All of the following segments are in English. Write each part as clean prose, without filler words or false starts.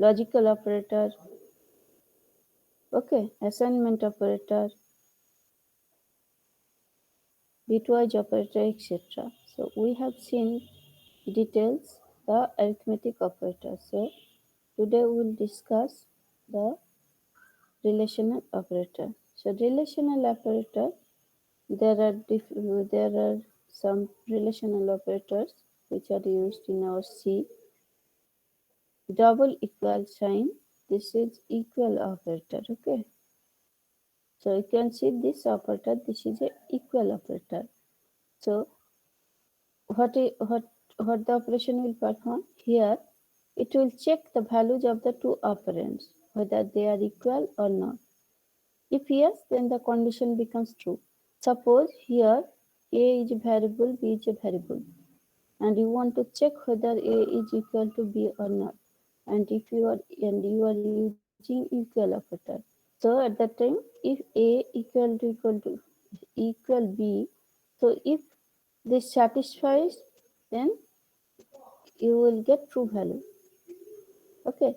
logical operator, okay, assignment operator, bitwise operator, etc. So we have seen details the arithmetic operator. So today we will discuss the relational operator. So relational operator, there are some relational operators which are used in our C. Double equal sign. This is equal operator. Okay. So you can see this operator. This is a equal operator. So what the operation will perform here? It will check the values of the two operands whether they are equal or not. If yes, then the condition becomes true. Suppose here a is a variable, b is a variable, and you want to check whether a is equal to b or not. And you are using equal operator. So at that time, if a equal b, so if this satisfies, then you will get true value. Okay,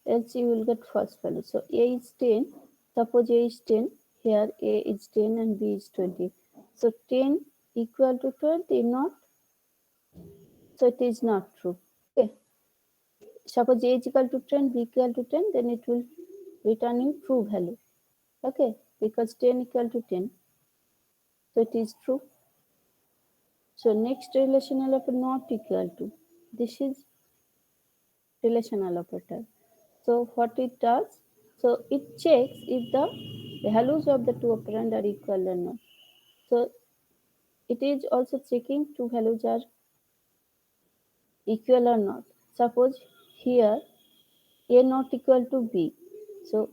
else you will get false value. So a is 10. Suppose a is 10. Here a is 10 and b is 20. So 10 equal to 20, not. So it is not true. Okay. Suppose a is equal to 10, b equal to 10, then it will return you true value. Okay, because 10 equal to 10. So it is true. So next relational operator not equal to. This is relational operator. So what it does? So it checks if the values of the two operand are equal or not. So it is also checking two values are equal or not. Suppose here a not equal to b. So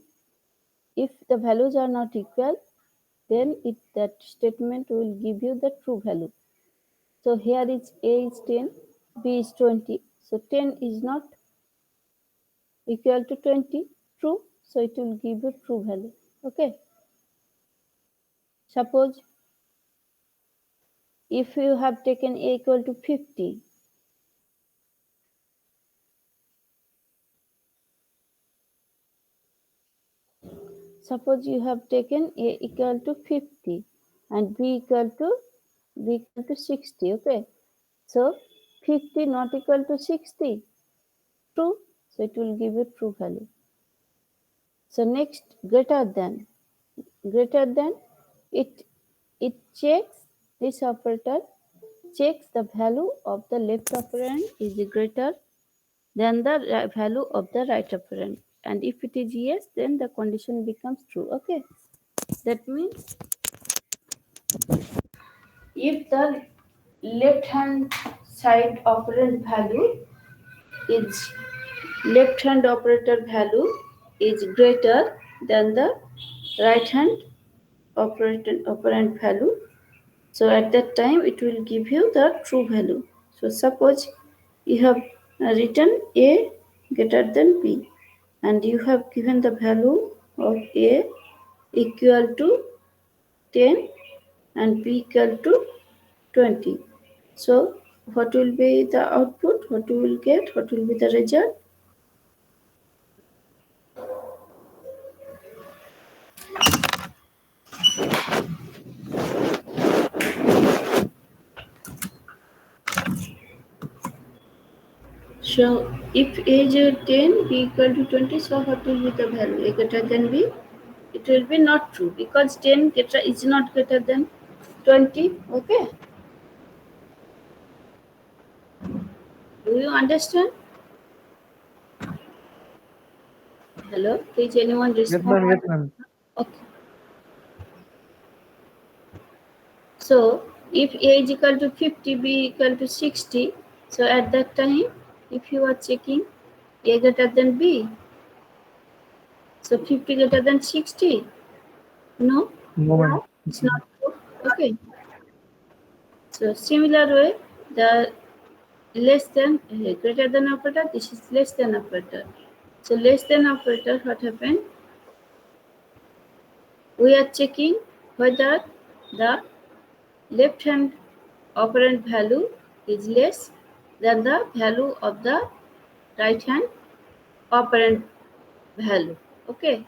if the values are not equal, then that statement will give you the true value. So here is a is 10, b is 20. So 10 is not equal to 20, true. So it will give you true value. Okay. Suppose if you have taken a equal to 50, suppose you have taken a equal to 50 and b equal to 60. Okay. So 50 not equal to 60, true. So it will give you true value. So next, greater than, it checks, this operator checks the value of the left operand is greater than the value of the right operand, and if it is yes, then the condition becomes true. Okay, that means if the left hand side operand value is left hand operator value is greater than the right hand operand value. So at that time, it will give you the true value. So suppose you have written a greater than b, and you have given the value of a equal to 10 and b equal to 20. So what will be the output? What you will get? What will be the result? So if a is 10, b equal to 20, so what will be the value? A greater than b? It will be not true because 10 is not greater than 20. Okay. Do you understand? Hello? Please anyone Yes, respond? ma'am. Yes, ma'am. Okay. So if a is equal to 50, b equal to 60, so at that time, if you are checking a greater than b, so 50 greater than 60, no, No, ma'am. it's not true. Okay. So similar way, the less than greater than operator, this is less than operator. So less than operator, what happened? We are checking whether the left hand operand value is less than the value of the right hand operand value. Okay,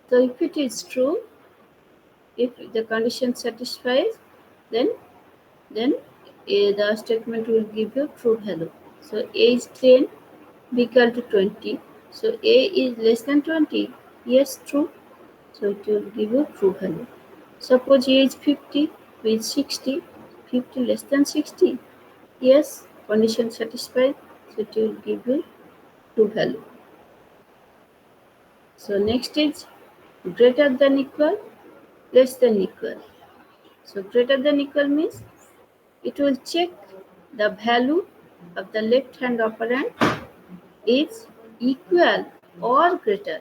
so if it is true, if the condition satisfies, then the statement will give you true value. So a is 10, b equal to 20. So a is less than 20. Yes, true. So it will give you true value. Suppose a is 50, b is 60. 50 less than 60. Yes, condition satisfied. So it will give you true value. So next is greater than equal, less than equal. So greater than equal means it will check the value of the left hand operand is equal or greater.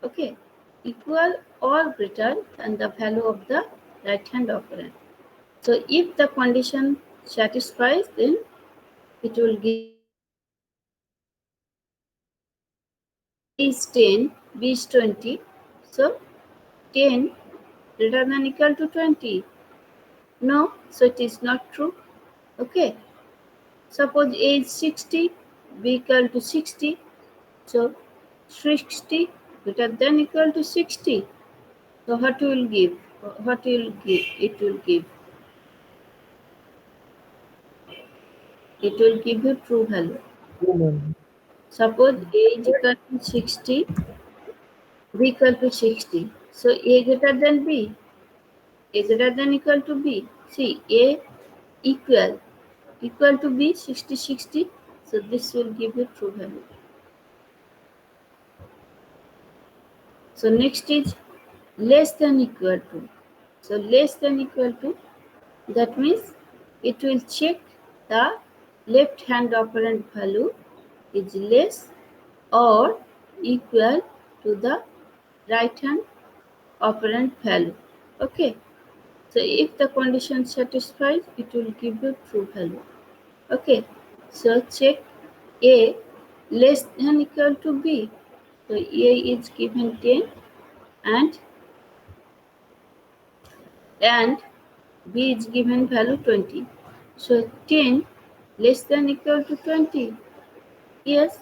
Okay, equal or greater than the value of the right hand operand. So if the condition satisfies, then it will give A is 10, B is 20. So 10 greater than equal to 20. No, so it is not true. Okay. Suppose A is 60, B equal to 60. So 60 greater than equal to 60. So what will give? What will give? It will give you true value. Suppose A is equal to 60, B equal to 60. So A greater than B. A greater than equal to B. See, A equal to B 60 60. So this will give you true value. So next is less than equal to. So less than equal to, that means it will check the left hand operand value is less or equal to the right hand operand value. Okay. So if the condition satisfies, it will give you true value. Okay. So check A less than equal to B. So A is given 10 and B is given value 20. So 10 less than equal to 20. Yes,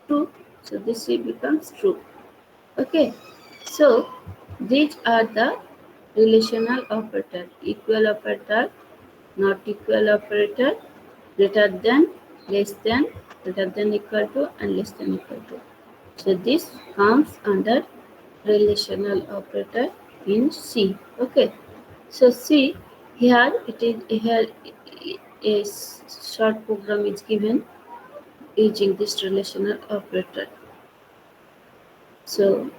true. So this becomes true. Okay. So these are the relational operator: equal operator, not equal operator, greater than, less than, greater than equal to, and less than equal to. So this comes under relational operator in C. Okay. So see here it is here a short program is given using this relational operator. So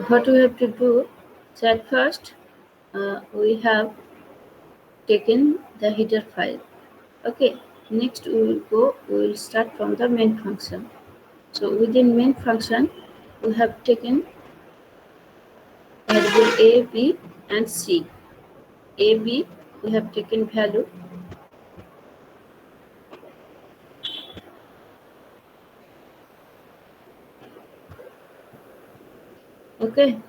what we have to do? So at first we have taken the header file. Okay. Next we will start from the main function. So within main function we have taken variable a, b and c. A, b we have taken value. Okay.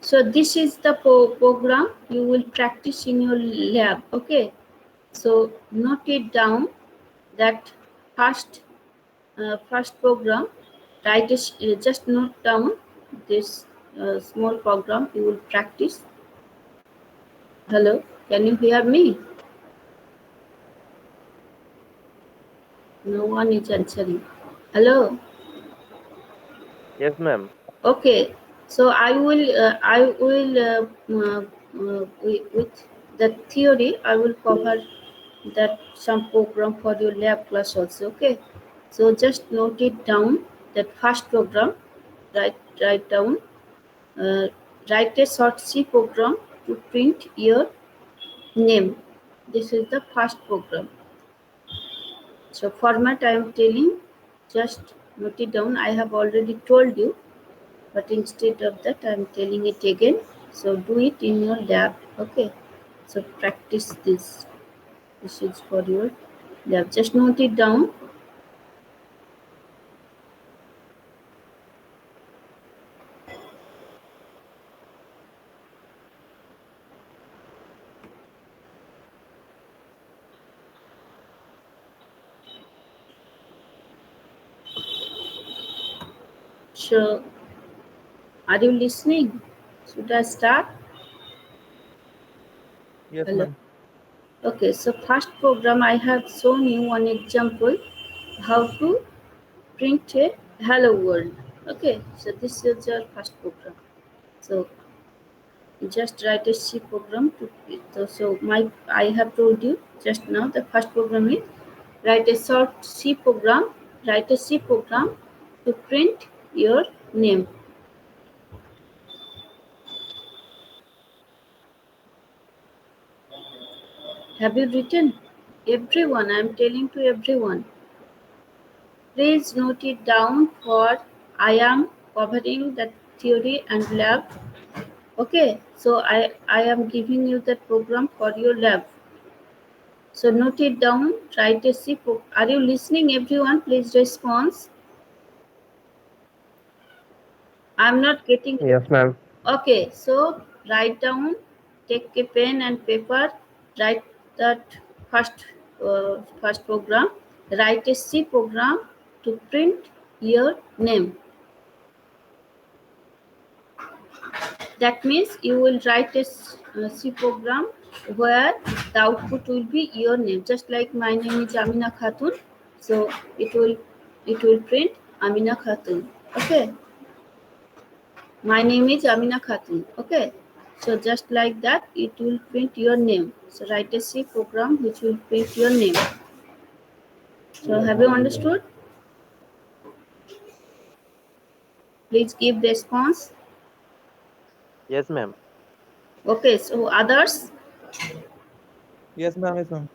So this is the program you will practice in your lab. Okay. So note it down that first program. Write it, just note down this small program you will practice. Hello, can you hear me? No one is answering. Hello. Yes, ma'am. Okay, so I will with the theory I will cover that some program for your lab class also. Okay, so just note it down that first program. Write down. Uh, Write a short C program to print your name. This is the first program. So format I am telling, just note it down. I have already told you, but instead of that I am telling it again. So do it in your lab. Okay. So practice this. This is for your lab. Just note it down. So, are you listening? Should I start? Yes, Hello. ma'am. Okay, so first program I have shown you one example how to print a hello world. Okay, so this is your first program. So just write a C program to so my I have told you just now the first program is write a short C program, write a C program to print your name. Have you written? Everyone, I am telling to everyone. Please note it down for I am covering the theory and lab. Okay, so I am giving you the program for your lab. So note it down, write a C. Are you listening everyone? Please respond. I'm not getting. Yes, ma'am. Okay, so write down, take a pen and paper, write that first program, write a C program to print your name. That means you will write a C program where the output will be your name. Just like my name is Amina Khatun, so it will print Amina Khatun. Okay, my name is Amina Khatun. Okay, so just like that, it will print your name. So write a C program which will print your name. So have you understood? Please give the response. Yes, ma'am. Okay, so others. Yes, ma'am. Yes, ma'am.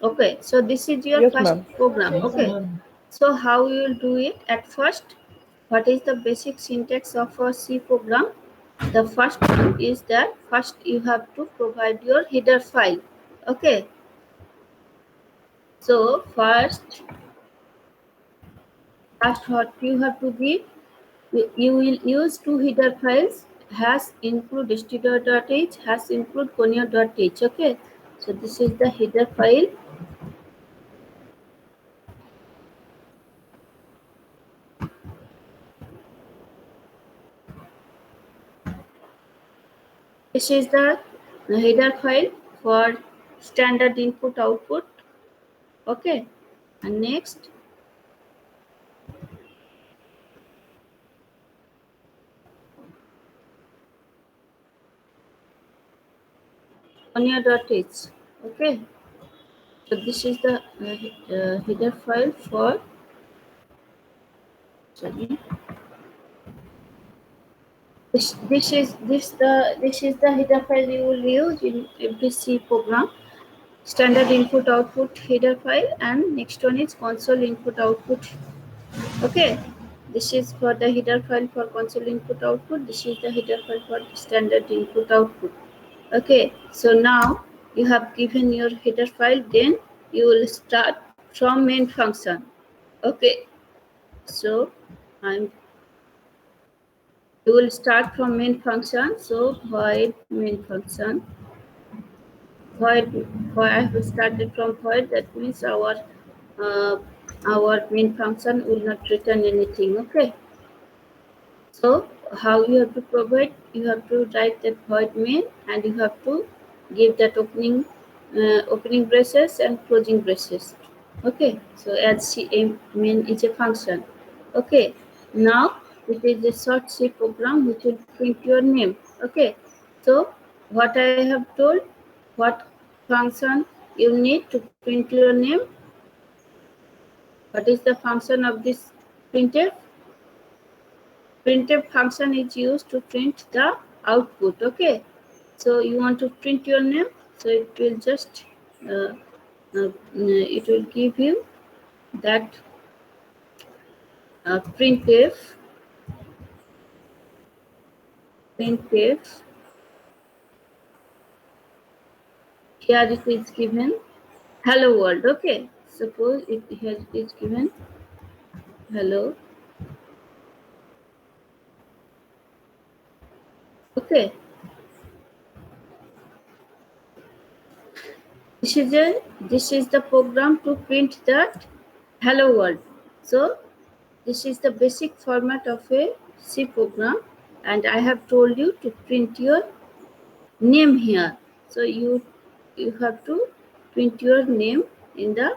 Okay, so this is your Yes, first ma'am. program. Okay, so how you will do it at first? What is the basic syntax of a C program? The first one is that first you have to provide your header file. Okay, so first what you have to give, you will use two header files, has include stdio.h, has include conio.h. Okay, so this is the header file. This is the header file for standard input output. Okay, and next conio.h. Okay, so this is the header file for sorry. This is the header file you will use in every C program. Standard input output header file, and next one is console input output. Okay, this is for the header file for console input output. This is the header file for standard input output. Okay, so now you have given your header file, then you will start from main function. Okay, so I'm you will start from main function. So void main function. Void I have started from void. That means uh, our main function will not return anything. Okay. So how you have to provide? You have to write that void main, and you have to give that opening braces and closing braces. Okay. So as main is a function. Okay. Now it is a short C program which will print your name. Okay. So what I have told, what function you need to print your name? What is the function of this printf? Printf function is used to print the output. Okay, so you want to print your name, so it will just it will give you that printf here it is given hello world. Okay, suppose here it is given hello. Okay, this is the program to print that hello world. So this is the basic format of a C program, and I have told you to print your name here. So you have to print your name in the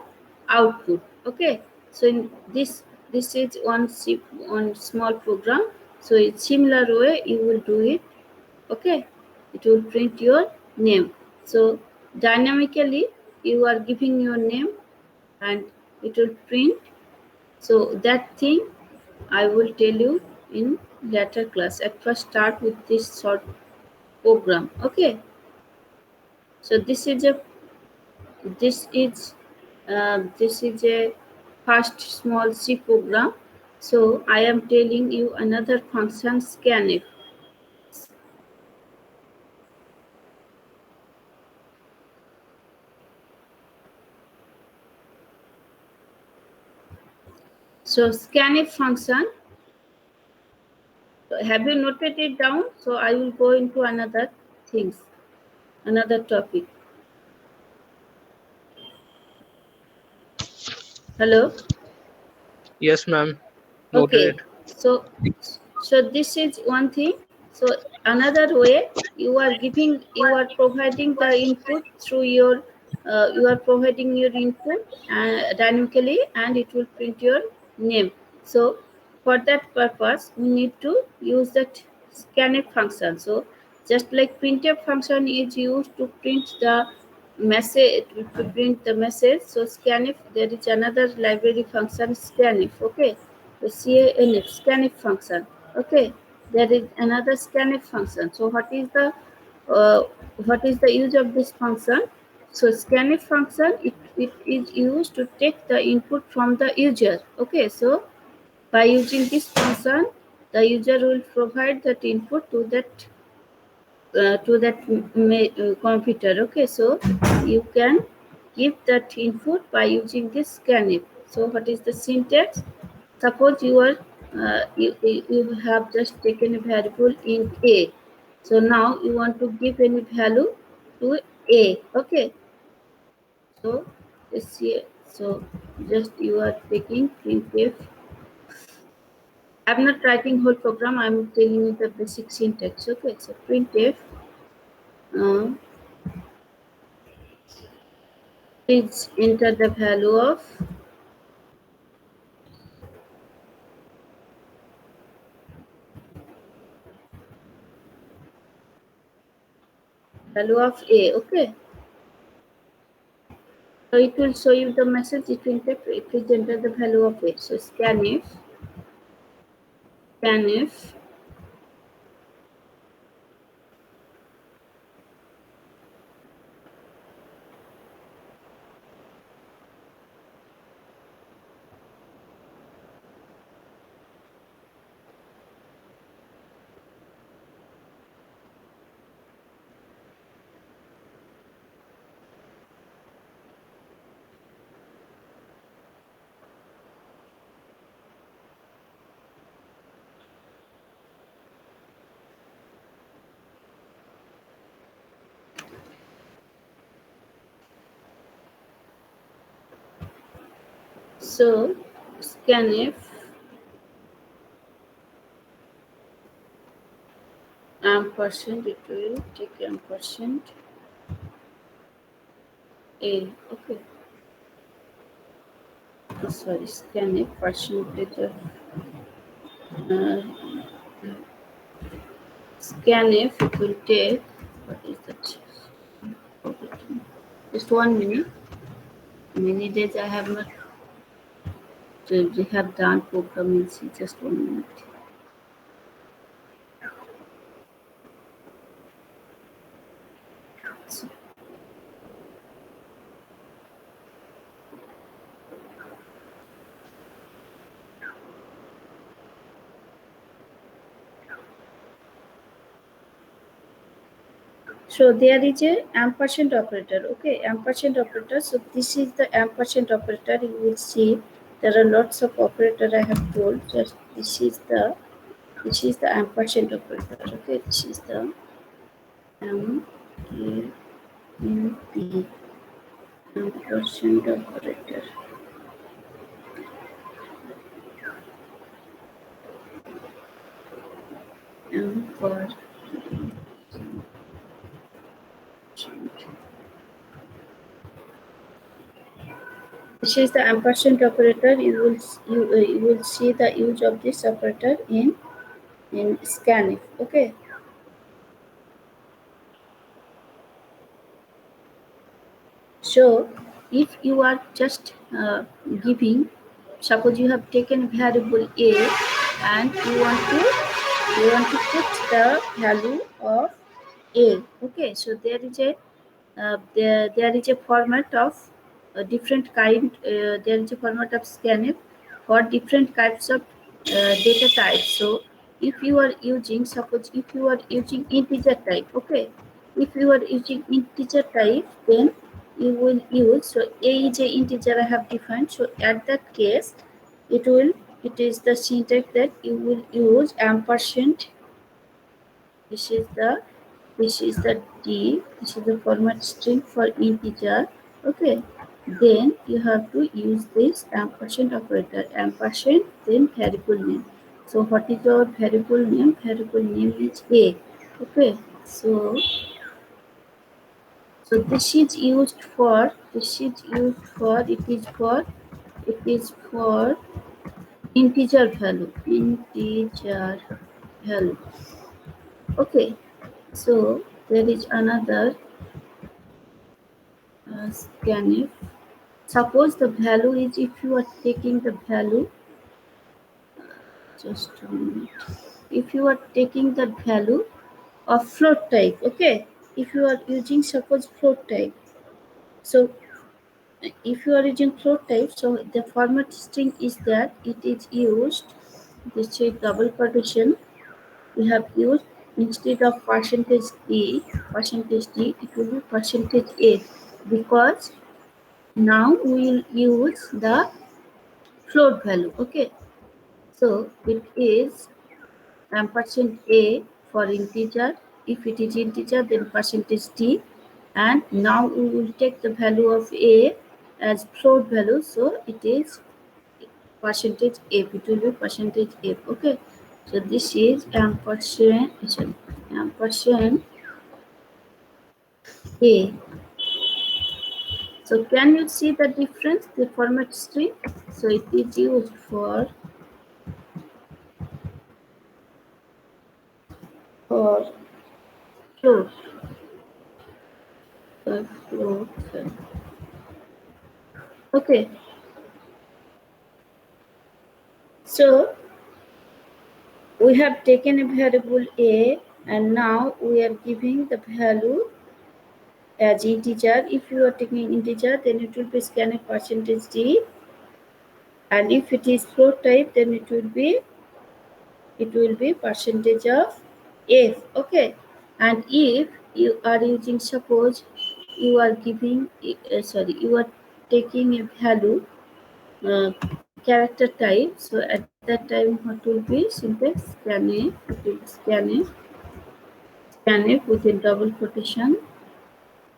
output. Okay, so in this is one small program. So in similar way you will do it. Okay, it will print your name. So dynamically you are giving your name and it will print. So that thing I will tell you in later class. At first start with this short program. Okay, so this is a first small C program. So I am telling you another function, scanf. So scanf function, have you noted it down? So I will go into another things, another topic. Hello. Yes, ma'am. Noted Okay, it. so this is one thing. So another way, you are providing the input through your you are providing your input dynamically, and it will print your name. So for that purpose we need to use that scanf function. So just like printf function is used to print the message, so scanf, there is another library function, scanf. Okay, the scanf function. Okay, there is another scanf function. So uh, what is the use of this function? So scanf function, it is used to take the input from the user. Okay, so by using this function, the user will provide that input to that computer. Okay, so you can give that input by using this scanf. So what is the syntax? Suppose you have just taken a variable in a, so now you want to give any value to a. Okay, so this here, so just you are taking printf. I'm not writing whole program, I'm telling you the basic syntax. Okay, so printf, uh, please enter the value of a. Okay, so it will show you the message. It will take, please enter the value of a. So scanf. So scanf ampersand, it will take ampersand a. Okay, sorry, scanf percentage of uh, scanf, it will take, what is that? Just 1 minute. Many days I have not we have done programming. See, just 1 minute. So, so there is a ampersand operator. Okay, ampersand operator. So this is the ampersand operator. You will see there are lots of operator I have told. Just this is the ampersand operator. Okay, this is the M A N P ampersand operator. for this is the ampersand operator. You will see the use of this operator in scanf. Okay. So if you are just giving, suppose you have taken variable a and you want to put the value of a. Okay, so there is a there is a format of different kind. There is a format of scanf for different types of data types. So if you are using, suppose if you are using integer type, okay, if you are using integer type, then you will use, so a is a integer I have defined. So at that case, it is the syntax that you will use ampersand. This is the D, this is the format string for integer. Okay, then you have to use this ampersand operator, ampersand, then variable name. So what is your variable name? Variable name is a. Okay, so this is used for it is for integer value. Okay, so there is another scanf. Suppose the value is, if you are taking the value, just a minute. If you are taking the value of float type, okay. If you are using, suppose, float type, so if you are using float type, so the format string is that it is used. This is double quotation. We have used, instead of %d, it will be %a, because now we will use the float value. Okay, so it is ampersand a for integer. If it is integer, then %d, and now we will take the value of a as float value, so it is %f. It will be %f. Okay, so this is ampersand a. So can you see the difference, the format string? So it is used for float. Float. Okay. So we have taken a variable a, and now we are giving the value as integer. If you are taking integer, then it will be scanf %d, and if it is float type, then it will be percentage of f. Okay, and if you are using, suppose you are giving you are taking a value character type, so at that time what will be syntax? Scanf within double quotation.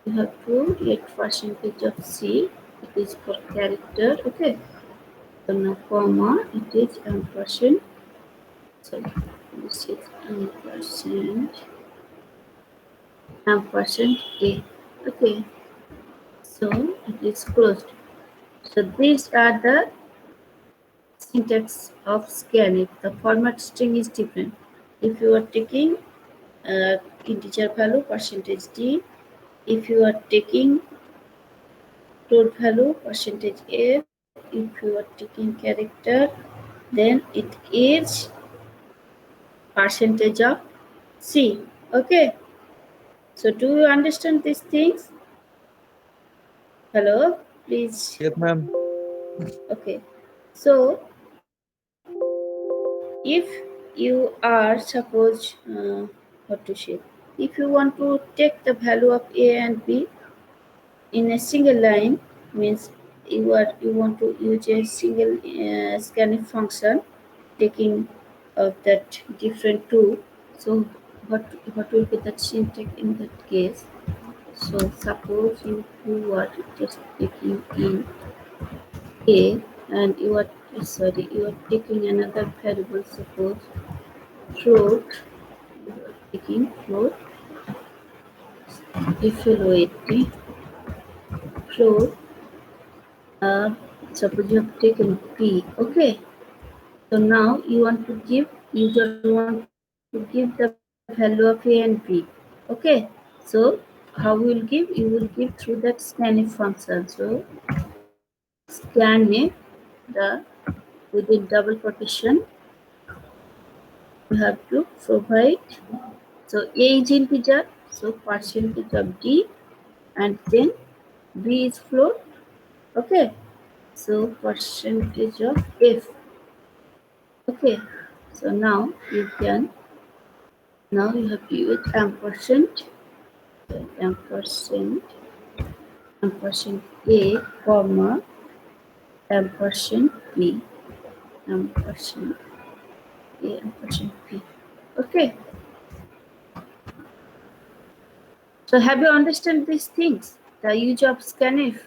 You have to get %c, it is for character. Okay, so now comma, it is ampersand. Sorry, this is ampersand a. Okay, so it is closed. So these are the syntax of scanf. The format string is different. If you are taking integer value, %d. If you are taking float value, %f. If you are taking character, then it is % of c. Okay, so do you understand these things? Hello, please. Yes, ma'am. Okay, so if you are, suppose, what to say, if you want to take the value of a and b in a single line, means you want to use a single scanf function, taking of that different two. So what will be that syntax in that case? So suppose you are just taking in a, and you are taking another variable, suppose float. taking float, if you wait, float, suppose you have taken P, okay. So now you want to give, you just want to give the value of A and B, okay. So how we will give, you will give through that scanf function. So scanf, the within double quotation, you have to provide, so A is integer, so percentage of D, and then B is float, okay. So percentage of F, okay. So now you can, now you have to use ampersand, ampersand, ampersand A, comma, ampersand B, ampersand A, ampersand B, okay. So have you understand these things? The use of scanf.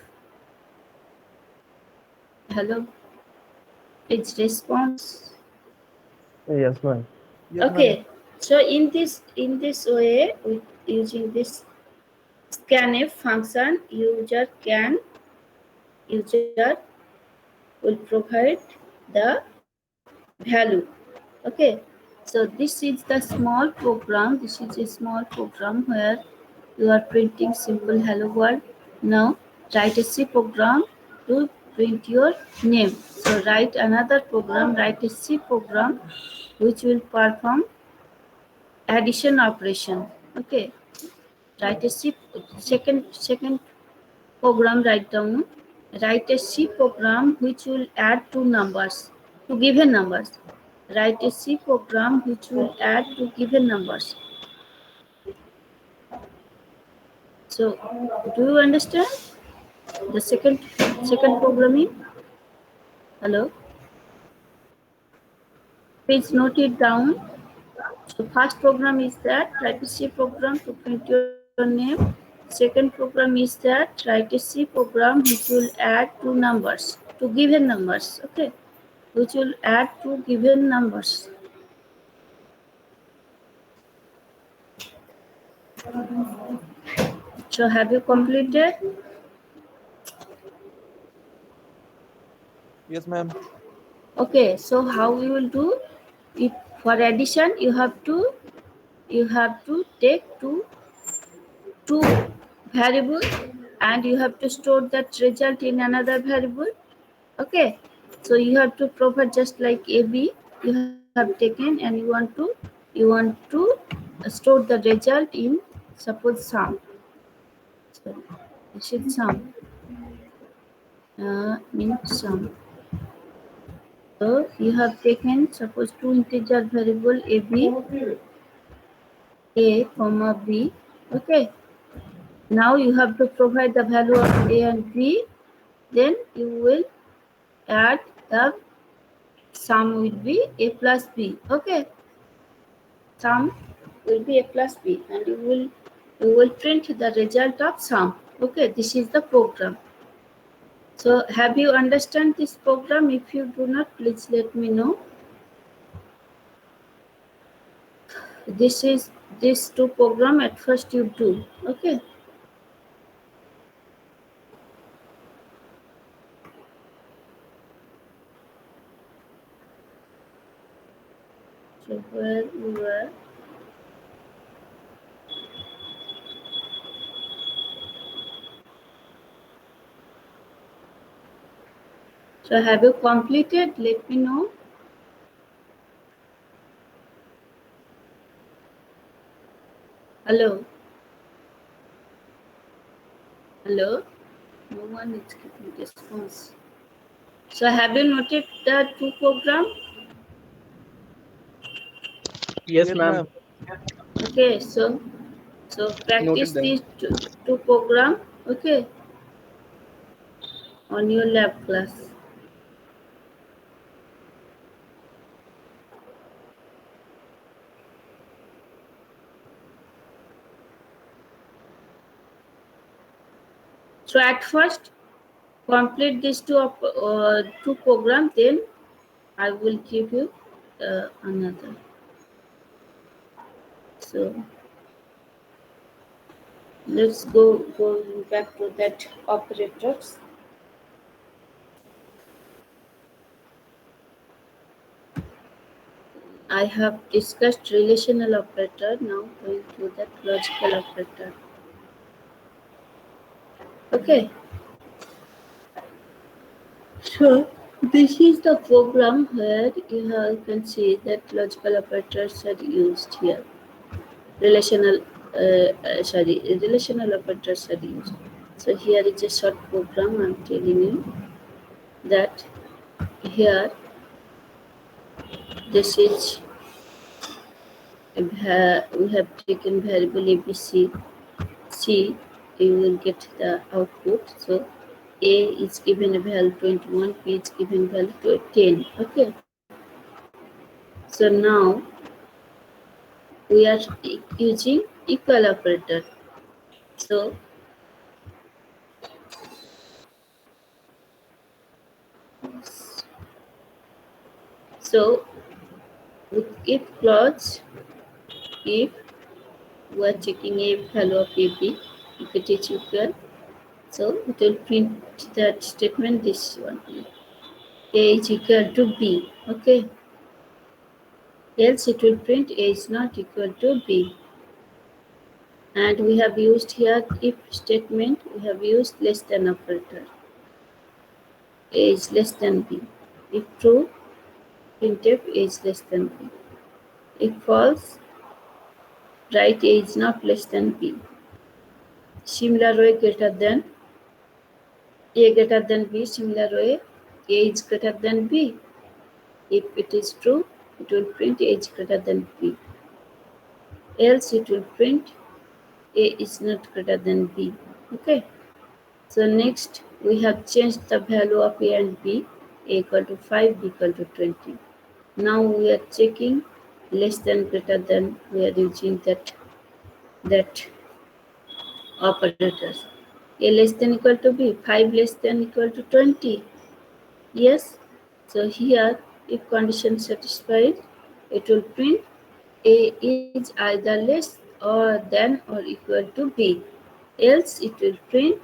Hello, it's response. Yes, ma'am. Yes, ma'am. Okay. So in this way, with using this scanf function, user will provide the value. Okay. So this is the small program. This is a small program where you are printing simple hello world. Now write a C program to print your name. So write another program, write a C program which will perform addition operation. Okay. Write a C, second program, write down. Write a C program which will add two numbers, two given numbers. Write a C program which will add two given numbers. So do you understand the second programming? Hello, please note it down. So first program is that write a C program to print your name. Second program is that write a C program which will add two numbers, two given numbers. Okay, which will add two given numbers. So have you completed? Yes, ma'am. Okay, so how we will do it? For addition, you have to take two variable, and you have to store that result in another variable. Okay, so you have to provide just like AB you have taken, and you want to store the result in, suppose, sum. So this is sum, in sum. So you have taken, suppose, two integer variable A comma B. Okay. Now you have to provide the value of A and B. Then you will add the sum will be A plus B. Okay. Sum will be A plus B, and you will print the result of sum. Okay. This is the program. So have you understand this program? If you do not, please let me know. This is this two program at first you do. Okay. So where we were. So have you completed? Let me know. Hello. Hello. No one is giving response. So have you noted the two program? Yes, ma'am. Okay. So practice Noted them. these two program. Okay. On your lab class. So at first complete these two program. Then I will give you another. So let's go back to that operators. I have discussed relational operator. Now going to that logical operator. Okay. So this is the program where you can see that logical operators are used here. Relational operators are used. So here is a short program. I'm telling you that here this is we have taken variable ABC. C, you will get the output. So A is given a value 21, B is given value to 10. Okay. So now we are using equal operator. So with if clause, if we are checking a value of AB, if it is equal, so it will print that statement this one. A is equal to B. Okay. Else it will print A is not equal to B. And we have used here if statement, we have used less than operator. A is less than B. If true, printf A is less than B. If false, write A is not less than B. Similar way greater than A greater than B, similar way A is greater than B. If it is true, it will print A is greater than B. Else it will print A is not greater than B. Okay. So next we have changed the value of A and B, A equal to 5, B equal to 20. Now we are checking less than greater than, we are using that operators. A less than equal to B, 5 less than equal to 20. Yes. So here if condition satisfied, it will print A is either less or than or equal to B. Else it will print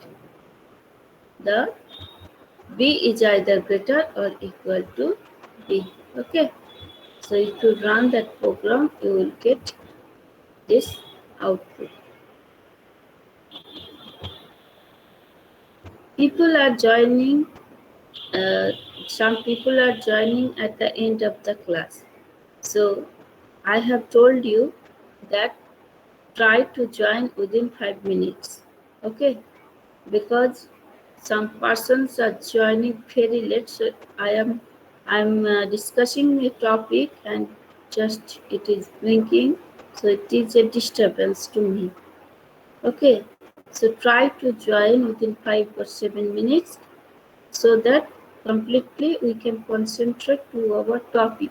the B is either greater or equal to B. Okay. So if you run that program, you will get this output. People are joining, some people are joining at the end of the class. So I have told you that try to join within 5 minutes. Okay. Because some persons are joining very late, so I'm discussing a topic and just it is blinking, so it is a disturbance to me. Okay, so try to join within 5 or 7 minutes so that completely we can concentrate to our topic.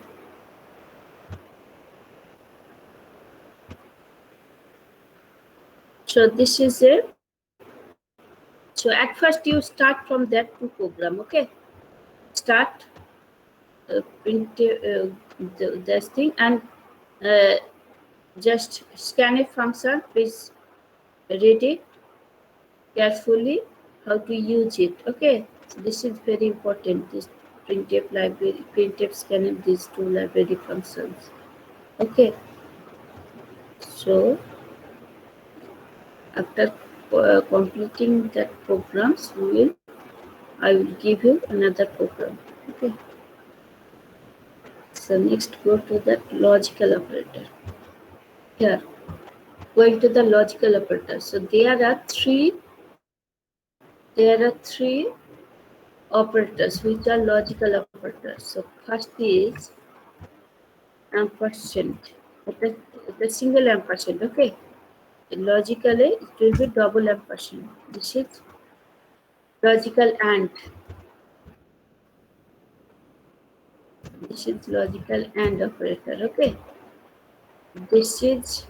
So this is a, so at first you start from that program. Okay, start print this thing and just scan it function. Please read it carefully how to use it. Okay, so this is very important, this printf library, printf scanf, these two library functions. Okay, so after completing that programs, I will give you another program. Okay, so next go to the logical operator. Here, going to the logical operator. So there are three operators which are logical operators. So first is ampersand. The single ampersand. Okay. Logically, it will be double ampersand. This is logical and. This is logical and operator. Okay. This is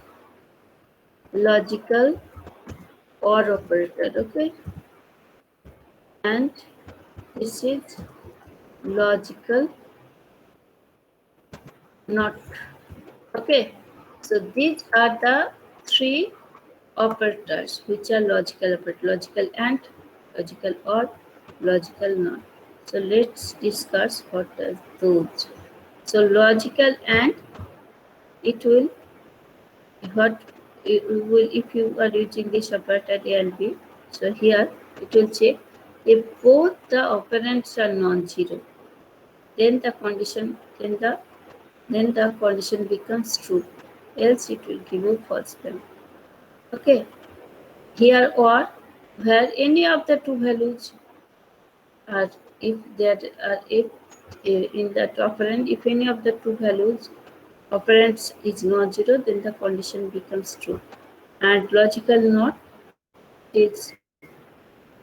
logical or operator. Okay. And this is logical not. Okay. So these are the three operators which are logical operators: logical and, logical or, logical not. So let's discuss what are those. So logical and, it will what it will, if you are using this operator A and B. So here it will check if both the operands are non-zero, then the condition becomes true, else it will give you false value. Okay, here or where any of the two values are, if there are, if in that operand, if any of the two values operands is non-zero, then the condition becomes true. And logical not is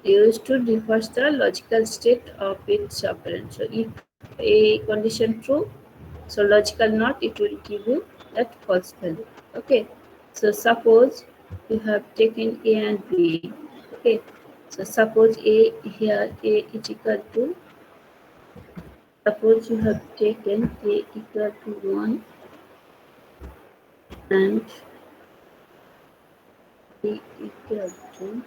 used to reverse the logical state of its operand. So if a condition true, so logical not, it will give you that false value. Okay, so suppose you have taken A and B. Okay, so suppose A, here A is equal to, suppose you have taken A equal to 1 and B equal to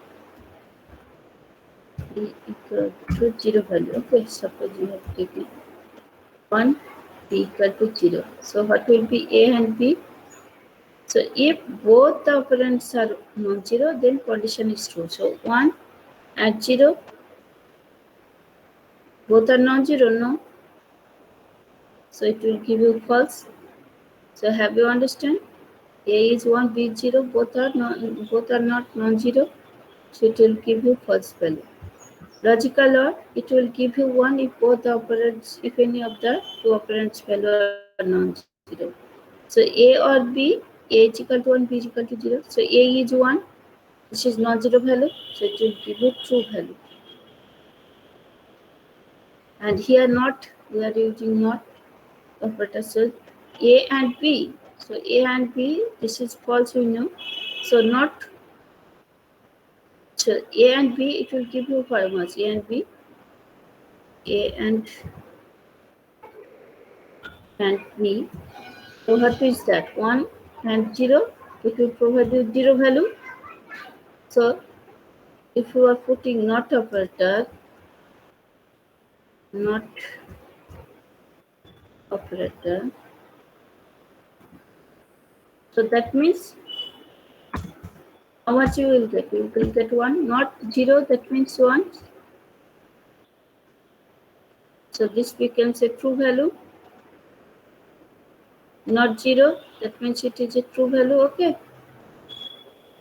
0 value. Okay, suppose you have taken 1, B equal to 0. So what will be A and B? So if both the operands are non-zero, then condition is true. So 1 and 0, both are non-zero, no? So it will give you false. So have you understand? A is 1, B is 0, both are not non-zero. So it will give you false value. Logical or, it will give you 1 if both the operands, if any of the two operands value are non-zero. So A or B, A is equal to 1, B is equal to 0. So A is 1, which is non-zero value, so it will give you true value. And here not, we are using not operator. So A and B, so A and B, this is false, we know. So not, so A and B, it will give you formulas. A and B, A and B. So what is that? 1 and 0, it will provide you 0 value. So if you are putting not operator, not operator, so that means how much you will get? You will get 1, not 0, that means 1. So this becomes a true value. Not 0, that means it is a true value. Okay.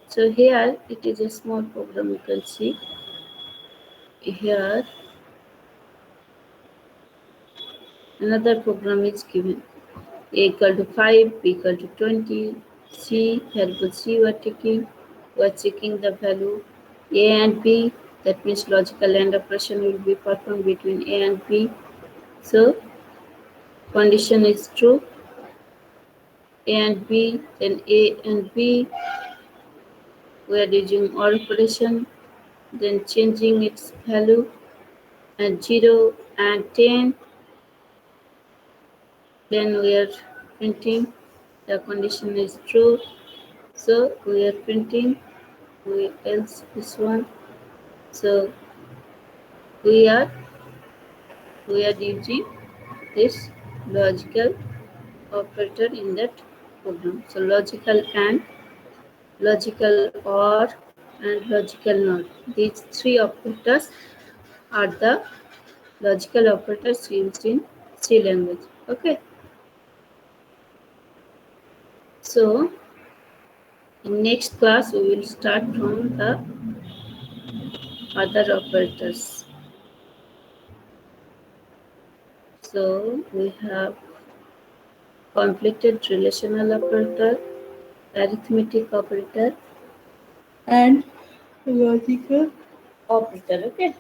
So here it is a small program, you can see. Here another program is given. A equal to 5, B equal to 20, C, variable C we are checking the value A and B, that means logical AND operation will be performed between A and B. So condition is true, A and B, then A and B, we are using OR operation, then changing its value, and 0 and 10, then we are printing the condition is true, so we are printing, else this one. So we are using this logical operator in that program. So logical and, logical or, and logical not. These three operators are the logical operators used in C language. Okay. So in next class we will start from the other operators. So we have completed relational operator, arithmetic operator, and logical operator. Okay.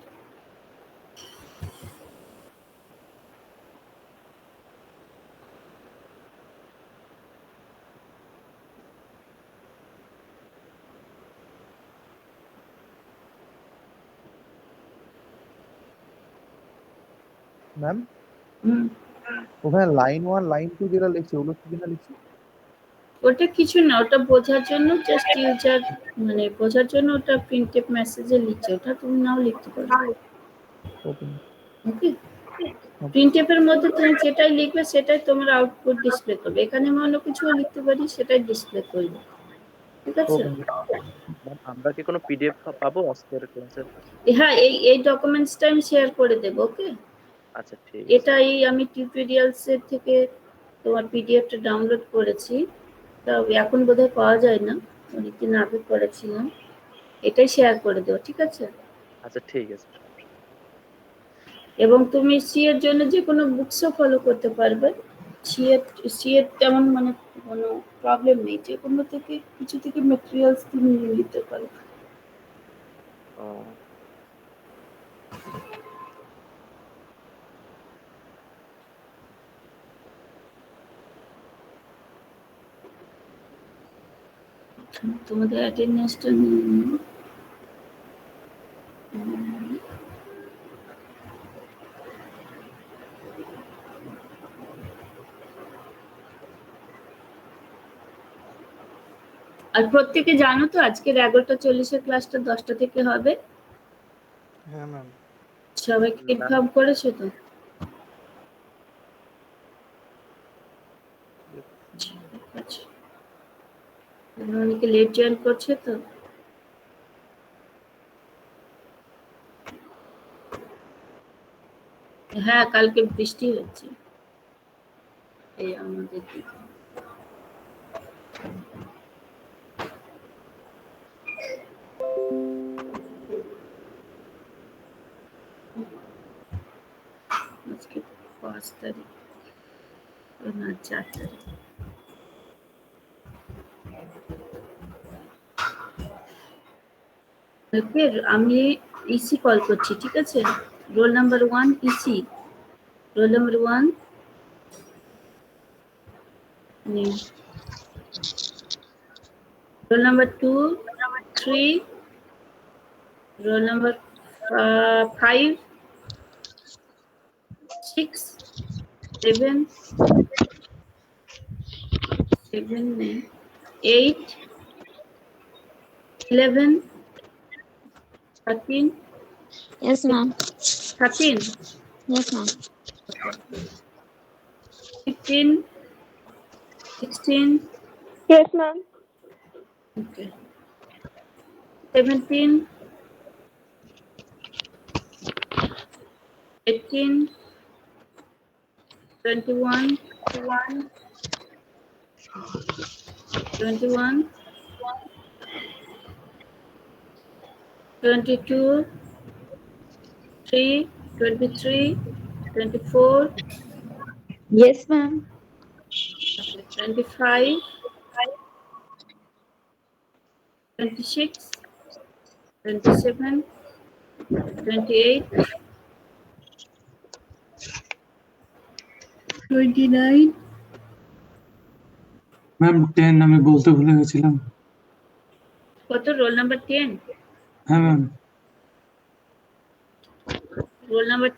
Ma'am Hmm. ওখানে line 1 line 2 যেটা লিখছি ওগুলো কি কিনা লিখছি? ওটা কিছু না, ওটা বোঝার জন্য জাস্ট ইউজার মানে বোঝার জন্য ওটা প্রিন্টেড মেসেজে লিখছে, ওটা তুমি নাও লিখতে পারো। ওপেন ওকে, প্রিন্টএফের মধ্যে তুমি যেটাই লিখবে সেটাই তোমার আউটপুট ডিসপ্লে করবে। এখানে আমি অন্য কিছু লিখতে পারি, সেটাই ডিসপ্লে করবে। ঠিক আছে? ওপেন। ম্যাম আমরা কি কোনো পিডিএফ পাবো আজকের ক্লাসের? হ্যাঁ, এই ডকুমেন্টসটা আমি শেয়ার করে দেবো। ওকে, আচ্ছা ঠিক আছে। এটাই আমি টিউটোরিয়ালস এর থেকে তোমার পিডিএফটা ডাউনলোড করেছি, তা এখন বোধহয় পাওয়া যায় না, অনেকদিন আগে করেছিলাম। এটাই শেয়ার করে দেবো, ঠিক আছে? আচ্ছা ঠিক আছে। এবং তুমি সি এর জন্য যে কোনো বুকসও ফলো করতে পারবে। সি এর তেমন মানে কোনো প্রবলেম নেই, যে কোনো থেকে কিছু থেকে মেটেরিয়ালস তুমি নিয়ে নিতে পারো। ও তোমাদের অ্যাটেন্ডেন্সটা নিয়ে নিও। আর প্রত্যেকে জানো তো আজকের 11:40 ক্লাসটা 10টা থেকে হবে। হ্যাঁ ম্যাম। সবাইকে ইনফর্ম করেছো তো? আচ্ছা, অনেকে লেট জয়েন করছে তো। হ্যাঁ, কালকে বৃষ্টি হচ্ছে এই আমাদের দিকে। আজকে 5 তারিখ না 4 তারিখ। ওকে, আমি ইসি কল করছি, ঠিক আছে? Roll number 1 EC, roll number 1 roll number 2, 3, roll number 5, 6, 7, 8, 11, 13, Yes, ma'am. 13, Yes, ma'am. 15, 16, Yes, ma'am. okay, 17, 18, 21, 21, 22, 23, 24, Yes, ma'am. 25, 26, 27, 28, 29, ma'am 10 আমি বলতে ভুলে গেছিলাম। কত? Roll number 10? হ্যাঁ ম্যাম। রোল নাম্বার,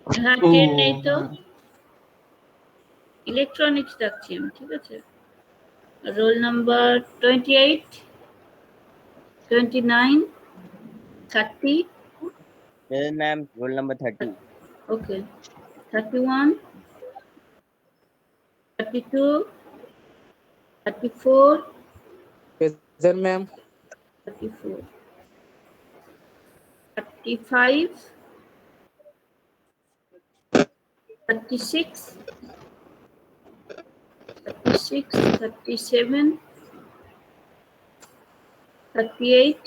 হ্যাঁ ও 10 নেই তো, হ্যাঁ। ইলেকট্রনিক্স ডাকছি আমি, ঠিক আছে? Roll number 28, 29, 30, Yes, ma'am. Roll number 30. okay, 31, 32, 34, Yes, ma'am. 34, 35, 36, 37, 38,